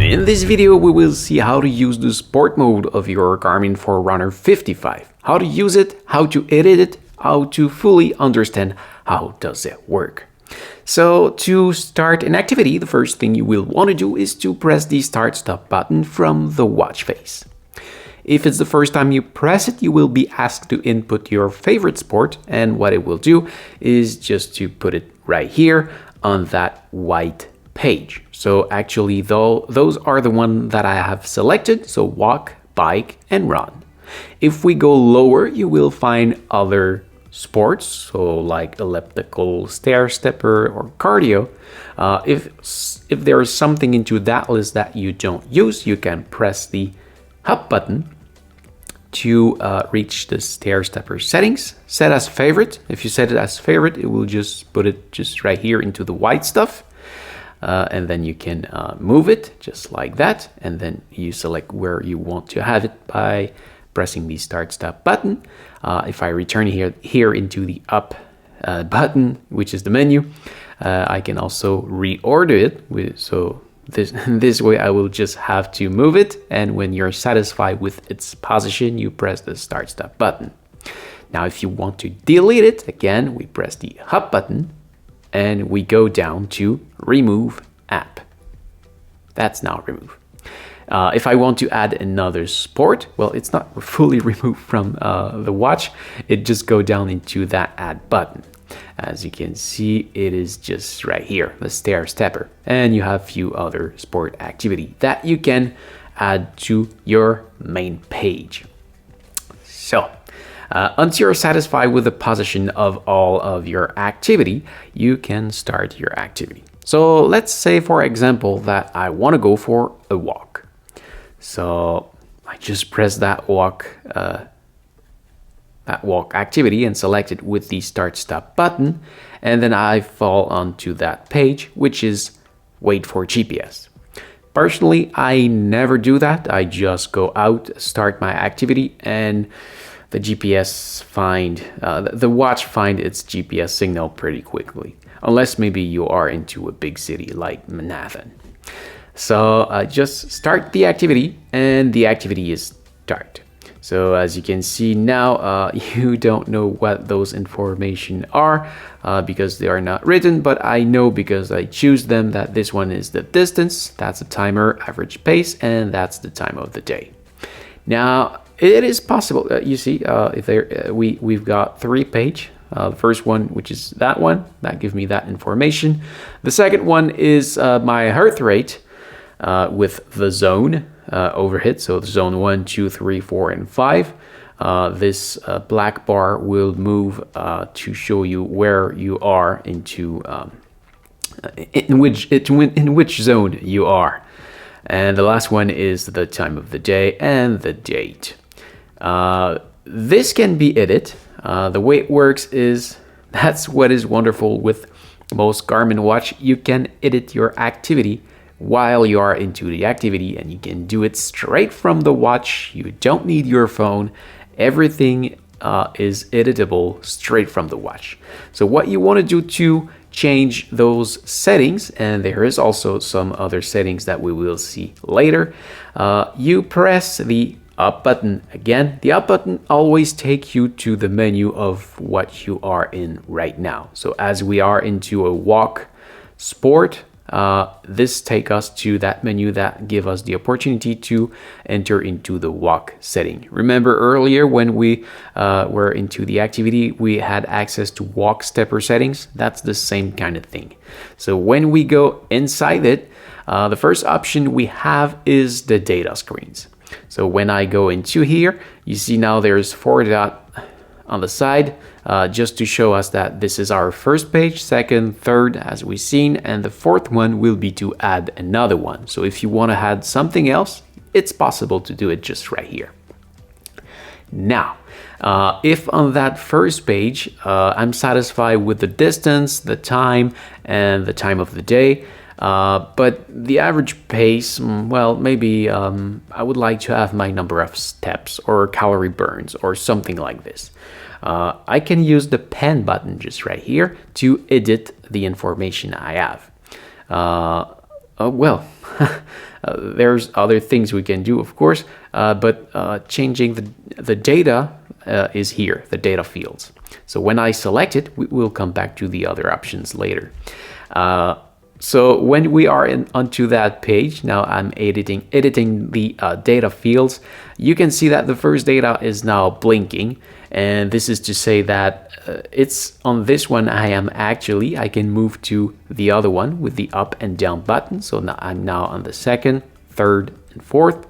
In this video we will see how to use the sport mode of your Garmin Forerunner 55. How to use it, how to edit it, how to fully understand how does it work. So to start an activity, the first thing you will want to do is to press the start stop button from the watch face. If it's the first time you press it, you will be asked to input your favorite sport, and what it will do is just to put it right here on that white page. So actually those are the one that I have selected, so walk, bike and run. If we go lower, you will find other sports, so like elliptical, stair stepper or cardio. If there is something into that list that you don't use, you can press the up button to reach the stair stepper settings. Set as favorite. If you set it as favorite, it will just put it just right here into the white stuff. And then you can move it just like that, and then you select where you want to have it by pressing the start stop button. If I return here into the up button, which is the menu, I can also reorder it. So this way I will just have to move it, and when you're satisfied with its position, you press the start stop button. Now if you want to delete it, again we press the up button and we go down to remove app. That's now removed. If I want to add another sport, well, it's not fully removed from the watch. It just go down into that add button. As you can see, it is just right here, the stair stepper. And you have a few other sport activity that you can add to your main page. So, once you're satisfied with the position of all of your activity, you can start your activity. So let's say, for example, that I want to go for a walk. So I just press that walk activity and select it with the start stop button, and then I fall onto that page, which is wait for GPS. Personally, I never do that. I just go out, start my activity, and the GPS the watch find its GPS signal pretty quickly, unless maybe you are into a big city like Manhattan. So just start the activity, and the activity is start. So as you can see now, you don't know what those information are because they are not written, but I know because I choose them that this one is the distance, that's the timer, average pace, and that's the time of the day. Now, it is possible, you see, we've got 3 pages. The first one, which is that one, that gives me that information. The second one is my heart rate with the zone overhead. So the zone 1, 2, 3, 4, and 5. This black bar will move to show you where you are into in which zone you are. And the last one is the time of the day and the date. This can be edited. The way it works is, that's what is wonderful with most Garmin watch. You can edit your activity while you are into the activity, and you can do it straight from the watch. You don't need your phone. Everything is editable straight from the watch. So what you want to do to change those settings, and there is also some other settings that we will see later, you press the up button again. The up button always takes you to the menu of what you are in right now. So as we are into a walk sport, this take us to that menu that give us the opportunity to enter into the walk setting. Remember earlier when we were into the activity, we had access to walk stepper settings. That's the same kind of thing. So when we go inside it, the first option we have is the data screens. So when I go into here, you see now there's 4 dots on the side, just to show us that this is our first page, second, third, as we've seen, and the fourth one will be to add another one. So if you want to add something else, it's possible to do it just right here. Now, if on that first page, I'm satisfied with the distance, the time, and the time of the day, but the average pace, well, maybe I would like to have my number of steps or calorie burns or something like this. I can use the pen button just right here to edit the information I have. Well, There's other things we can do, of course, but changing the data is here, the data fields. So when I select it, we'll come back to the other options later. So when we are onto that page, now I'm editing the data fields. You can see that the first data is now blinking, and this is to say that it's on this one I can move to the other one with the up and down button. So now I'm now on the second, third, and fourth.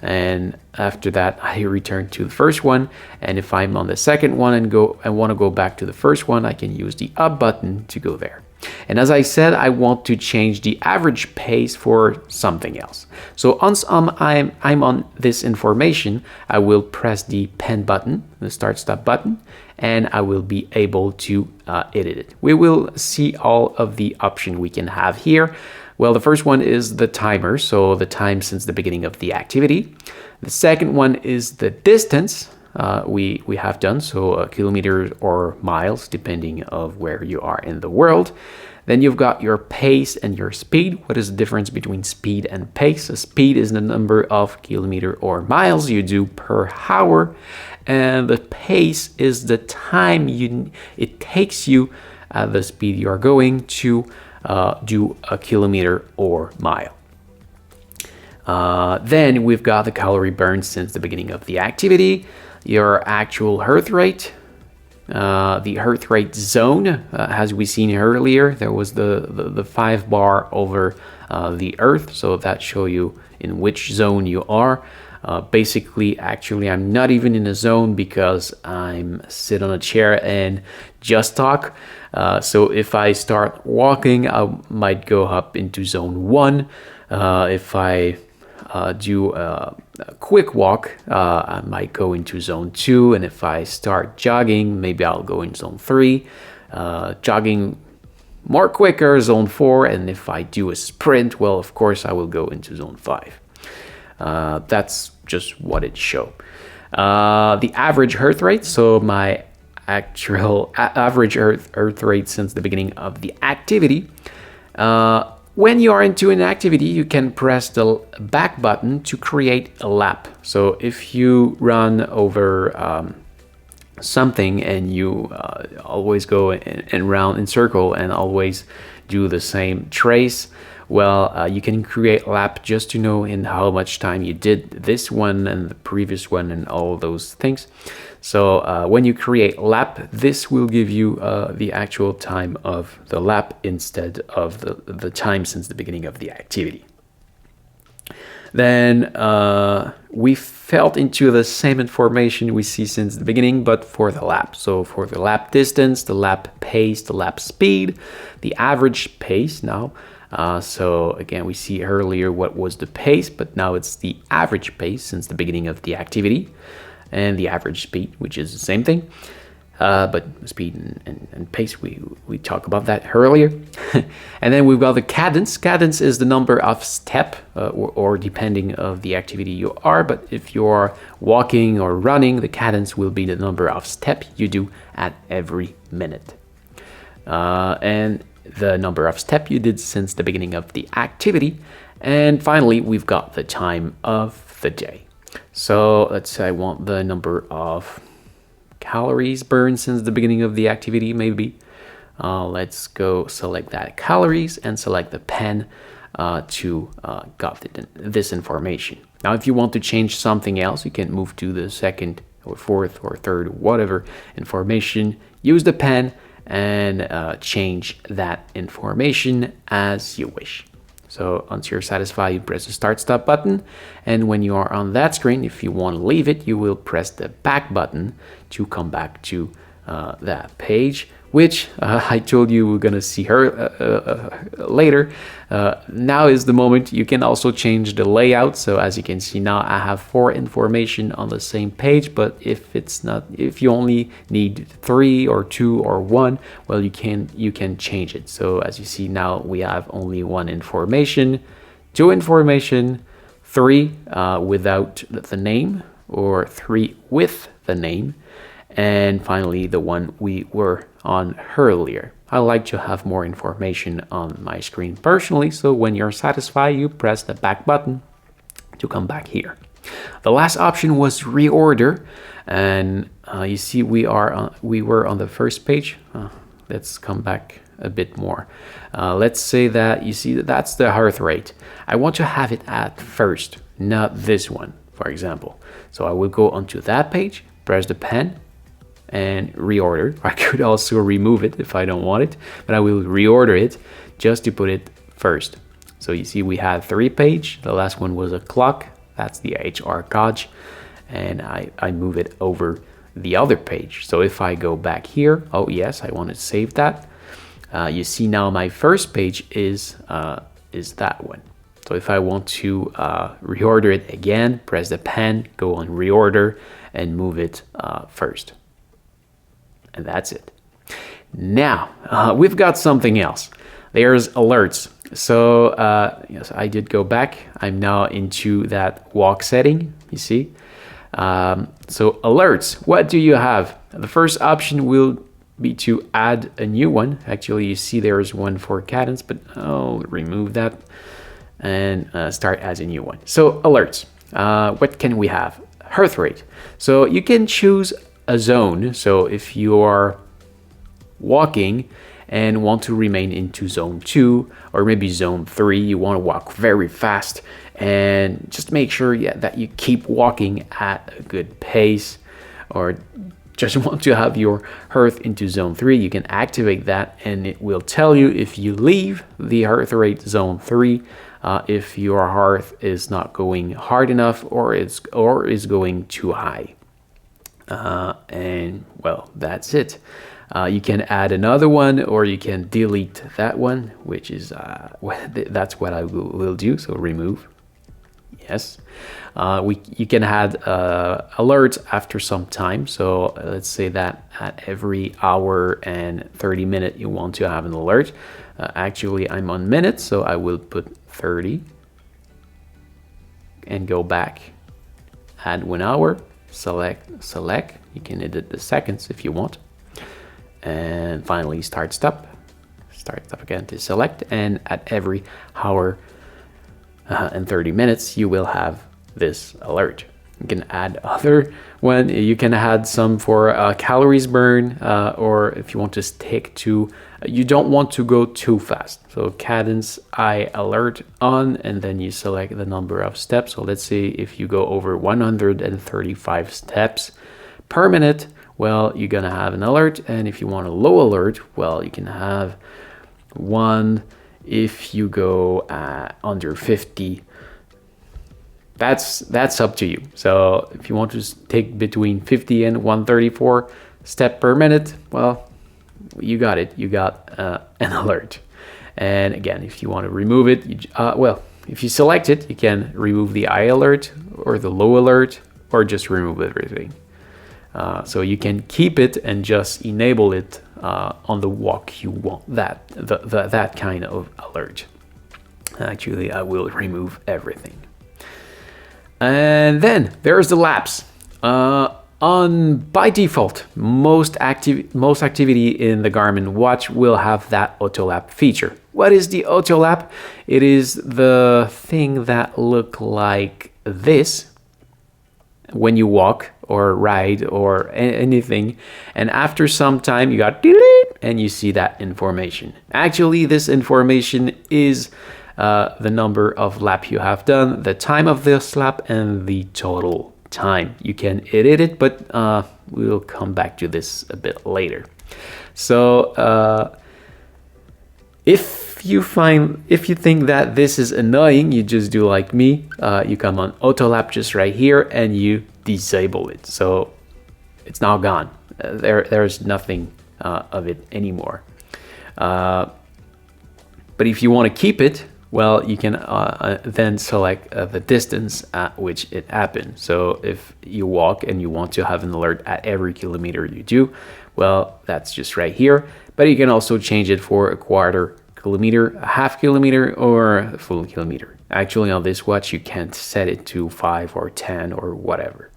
And after that, I return to the first one. And if I'm on the second one and want to go back to the first one, I can use the up button to go there. And as I said, I want to change the average pace for something else. So once I'm on this information, I will press the pen button, the start-stop button, and I will be able to edit it. We will see all of the options we can have here. Well, the first one is the timer, so the time since the beginning of the activity. The second one is the distance we have done, so kilometers or miles, depending of where you are in the world. Then you've got your pace and your speed. What is the difference between speed and pace? So speed is the number of kilometers or miles you do per hour, and the pace is the time it takes you at the speed you are going to do a kilometer or mile. Then we've got the calorie burn since the beginning of the activity, your actual heart rate, the heart rate zone, as we seen earlier, there was the 5 bar over the earth, so that show you in which zone you are. Basically, actually, I'm not even in a zone because I'm sit on a chair and just talk. So if I start walking, I might go up into zone 1. If I do a quick walk, I might go into zone 2, and if I start jogging, maybe I'll go in zone 3. Jogging more quicker, zone 4, and if I do a sprint, well, of course, I will go into zone 5. That's just what it shows. The average heart rate, so my actual average heart rate since the beginning of the activity. When you are into an activity, you can press the back button to create a lap. So if you run over something and you always go in round in circle and always do the same trace, well, you can create a lap just to know in how much time you did this one and the previous one and all those things. So when you create lap, this will give you the actual time of the lap instead of the time since the beginning of the activity. Then we felt into the same information we see since the beginning, but for the lap. So for the lap distance, the lap pace, the lap speed, the average pace now. So again, we see earlier what was the pace, but now it's the average pace since the beginning of the activity, and the average speed, which is the same thing. But speed and pace, we talked about that earlier. And then we've got the cadence. Cadence is the number of step, or depending of the activity you are. But if you are walking or running, the cadence will be the number of step you do at every minute. And the number of step you did since the beginning of the activity. And finally, we've got the time of the day. So let's say I want the number of calories burned since the beginning of the activity, maybe. Let's go select that calories and select the pen to got this information. Now, if you want to change something else, you can move to the second or fourth or third, whatever information, use the pen and change that information as you wish. So once you're satisfied, you press the start stop button, and when you are on that screen, if you want to leave it, you will press the back button to come back to that page, which I told you we're gonna see her later. Now is the moment. You can also change the layout. So as you can see now, I have 4 information on the same page, but if you only need 3 or 2 or 1, well, you can change it. So as you see now, we have only 1 information, 2 information, 3 without the name, or 3 with the name, and finally the one we were on earlier. I like to have more information on my screen personally, so when you're satisfied, you press the back button to come back here. The last option was reorder, and you see we were on the first page. Let's come back a bit more. Let's say that you see that's the heart rate. I want to have it at first, not this one, for example. So I will go onto that page, press the pen, and reorder. I could also remove it if I don't want it, but I will reorder it just to put it first. So you see we had 3 pages. The last one was a clock. That's the HR gauge, and I move it over the other page. So if I go back here, oh yes, I want to save that. You see now my first page is that one. So if I want to reorder it again, press the pen, go on reorder, and move it first. And that's it. Now, we've got something else. There's alerts. So yes, I did go back. I'm now into that walk setting, you see. So alerts, what do you have? The first option will be to add a new one. Actually, you see there's one for cadence, but I'll remove that and start as a new one. So alerts, what can we have? Heart rate. So you can choose a zone. So if you are walking and want to remain into zone 2 or maybe zone 3, you want to walk very fast and just make sure that you keep walking at a good pace, or just want to have your heart into zone 3, you can activate that and it will tell you if you leave the heart rate zone 3, if your heart is not going hard enough or is going too high. And well, that's it. You can add another one, or you can delete that one, which is that's what I will do. So remove. Yes. You can add alerts after some time. So let's say that at every hour and 30 minutes you want to have an alert. Actually, I'm on minutes, so I will put 30 and go back. Add 1 hour. Select. You can edit the seconds if you want. And finally start stop again to select, and at every hour and 30 minutes you will have this alert. You can add other one. You can add some for calories burn, or if you want to stick to, you don't want to go too fast. So cadence I alert on, and then you select the number of steps. So let's say if you go over 135 steps per minute, well, you're gonna have an alert. And if you want a low alert, well, you can have one if you go under 50. That's up to you. So if you want to take between 50 and 134 steps per minute, well, you got it. You got an alert. And again, if you want to remove it, well, if you select it, you can remove the eye alert or the low alert, or just remove everything. So you can keep it and just enable it on the walk you want that kind of alert. Actually, I will remove everything. And then there's the laps. By default, most activity in the Garmin watch will have that auto lap feature. What is the auto lap? It is the thing that look like this when you walk or ride or anything, and after some time you got delete and you see that information. Actually, this information is the number of lap you have done, the time of this lap, and the total time. You can edit it, but we'll come back to this a bit later. So if you think that this is annoying, you just do like me. You come on auto lap just right here and you disable it. So it's now gone. There's nothing of it anymore. But if you want to keep it, well, you can then select the distance at which it happened. So if you walk and you want to have an alert at every kilometer you do, well, that's just right here. But you can also change it for a quarter kilometer, a half kilometer, or a full kilometer. Actually, on this watch, you can't set it to 5 or 10 or whatever.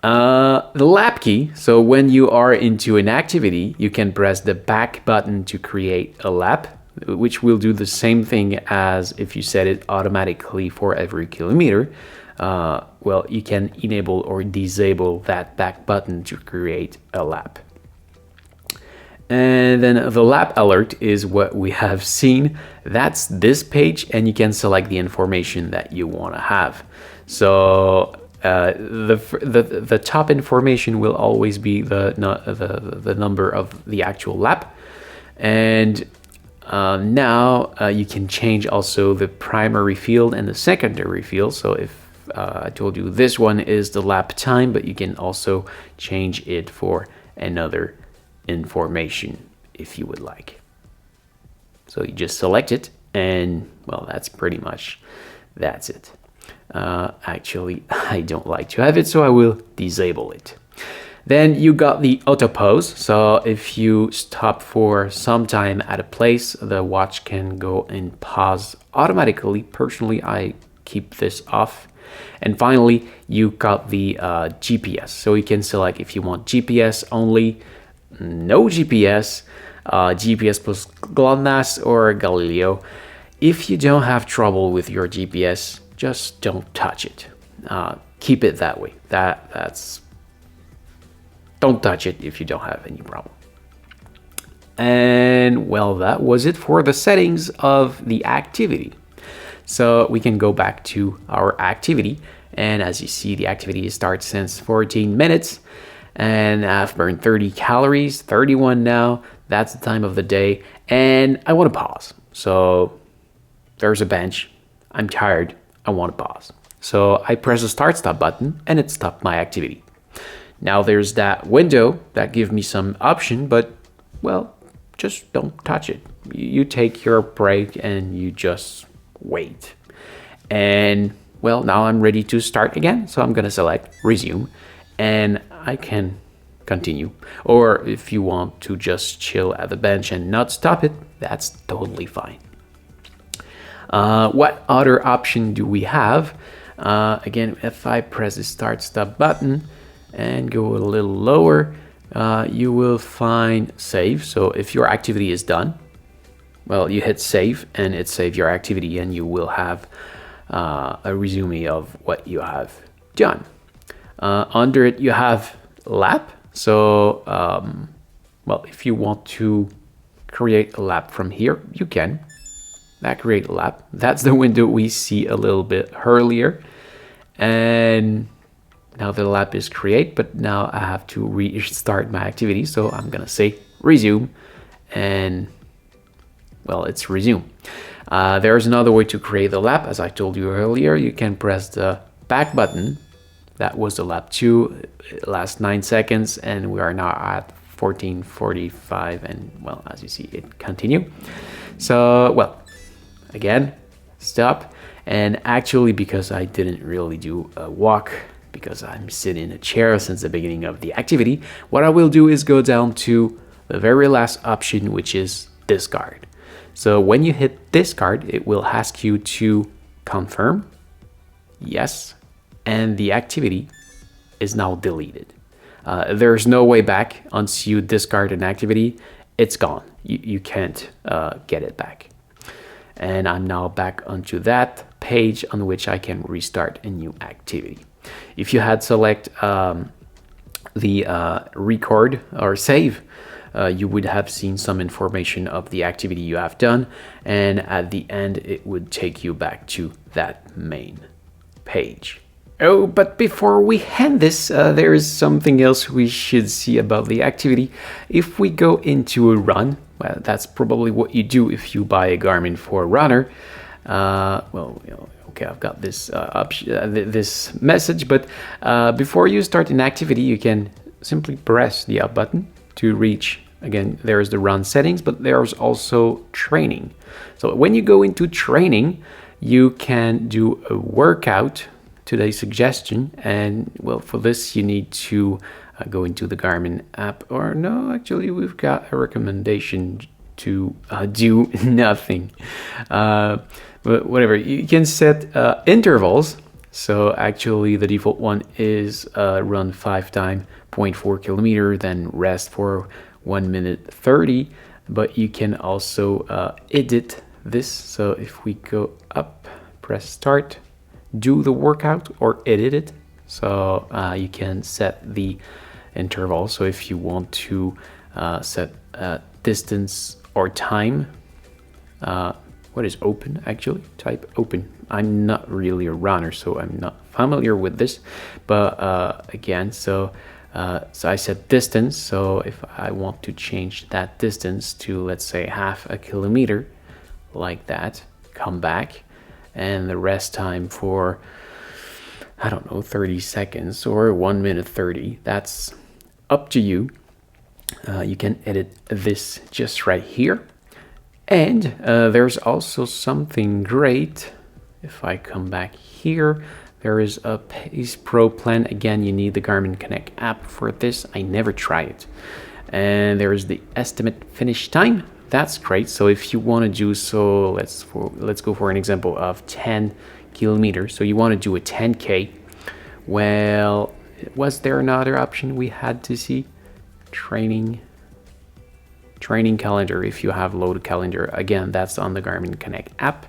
The lap key. So when you are into an activity, you can press the back button to create a lap, which will do the same thing as if you set it automatically for every kilometer. Well, you can enable or disable that back button to create a lap. And then the lap alert is what we have seen. That's this page, and you can select the information that you want to have. So the top information will always be the number of the actual lap. And now you can change also the primary field and the secondary field. So if I told you this one is the lap time, but you can also change it for another information if you would like. So you just select it, and well, that's it. Actually, I don't like to have it, so I will disable it. Then you got the auto pause. So if you stop for some time at a place, the watch can go in pause automatically. Personally, I keep this off. And finally, you got the GPS. So you can select if you want GPS only, no GPS, GPS plus GLONASS or Galileo. If you don't have trouble with your GPS, just don't touch it. Keep it that way. Don't touch it if you don't have any problem. And well, that was it for the settings of the activity. So we can go back to our activity, and as you see, the activity starts since 14 minutes, and I've burned 30 calories, 31 now. That's the time of the day, and I want to pause. So there's a bench. I'm tired. I want to pause. So I press the start stop button, and it stopped my activity. Now there's that window that gives me some option, but well, just don't touch it. You take your break and you just wait. And well, now I'm ready to start again. So I'm going to select resume, and I can continue. Or if you want to just chill at the bench and not stop it, that's totally fine. What other option do we have? Again, if I press the start stop button and go a little lower, you will find save. So if your activity is done, well, you hit save and it saves your activity, and you will have a resume of what you have done. Under it, you have lap. So, well, if you want to create a lap from here, you can. That create a lap. That's the window we see a little bit earlier. And now the lap is create, but now I have to restart my activity. So I'm gonna say resume, and well, it's resume. There's another way to create the lap. As I told you earlier, you can press the back button. That was the lap 2, last 9 seconds, and we are now at 14:45, and well, as you see, it continue. So, well, again, stop. And actually, because I didn't really do a walk, because I'm sitting in a chair since the beginning of the activity, what I will do is go down to the very last option, which is discard. So when you hit discard, it will ask you to confirm, yes, and the activity is now deleted. There's no way back. Once you discard an activity, it's gone. You can't get it back. And I'm now back onto that page on which I can restart a new activity. If you had select the record or save, you would have seen some information of the activity you have done, and at the end it would take you back to that main page. Oh, but before we end this, there is something else we should see about the activity. If we go into a run, well, that's probably what you do if you buy a Garmin Forerunner. Well, you know, okay, I've got this this message, but before you start an activity, you can simply press the up button to reach. Again, there's the run settings, but there's also training. So when you go into training, you can do a workout, today's suggestion, and well, for this you need to go into the Garmin app, or no, actually we've got a recommendation to do nothing. But whatever, you can set intervals. So actually the default one is run 5 times 0.4 kilometer, then rest for 1 minute 30. But you can also edit this. So if we go up, press start, do the workout or edit it. So you can set the interval. So if you want to set distance or time, what is open actually? Type open. I'm not really a runner, so I'm not familiar with this. But again, so I set distance. So if I want to change that distance to, let's say, half a kilometer, like that, come back, and the rest time for, I don't know, 30 seconds or 1 minute 30. That's up to you. You can edit this just right here. And there's also something great. If I come back here, there is a Pace Pro plan. Again, you need the Garmin Connect app for this. I never try it. And there is the estimate finish time. That's great. So if you want to do so, let's go for an example of 10 kilometers. So you want to do a 10K. Well, was there another option we had to see? Training calendar. If you have loaded calendar, again, that's on the Garmin Connect app.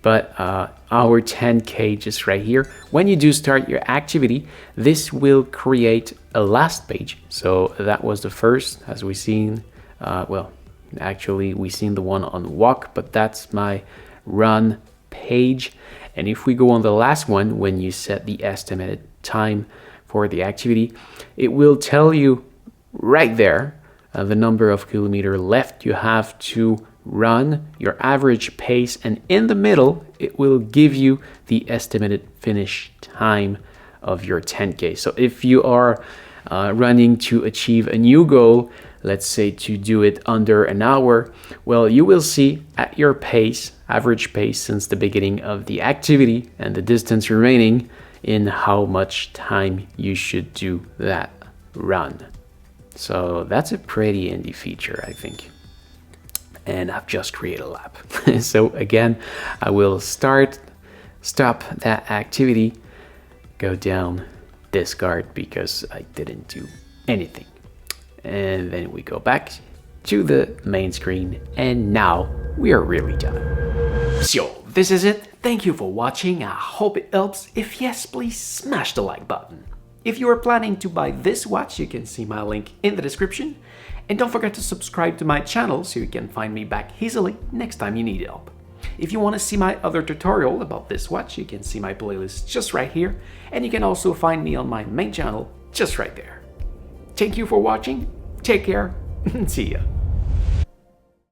But our 10K just right here, when you do start your activity, this will create a last page. So that was the first, as we seen. Well, actually we seen the one on walk, but that's my run page. And if we go on the last one, when you set the estimated time for the activity, it will tell you right there the number of kilometers left you have to run, your average pace, and in the middle it will give you the estimated finish time of your 10K. So if you are running to achieve a new goal, let's say to do it under an hour, well, you will see at your pace, average pace since the beginning of the activity, and the distance remaining in how much time you should do that run. So that's a pretty handy feature, I think. And I've just created a lap. So again, I will stop that activity, go down, discard because I didn't do anything. And then we go back to the main screen, and now we are really done. So this is it. Thank you for watching. I hope it helps. If yes, please smash the like button. If you are planning to buy this watch, you can see my link in the description. And don't forget to subscribe to my channel so you can find me back easily next time you need help. If you want to see my other tutorial about this watch, you can see my playlist just right here. And you can also find me on my main channel just right there. Thank you for watching. Take care and see ya.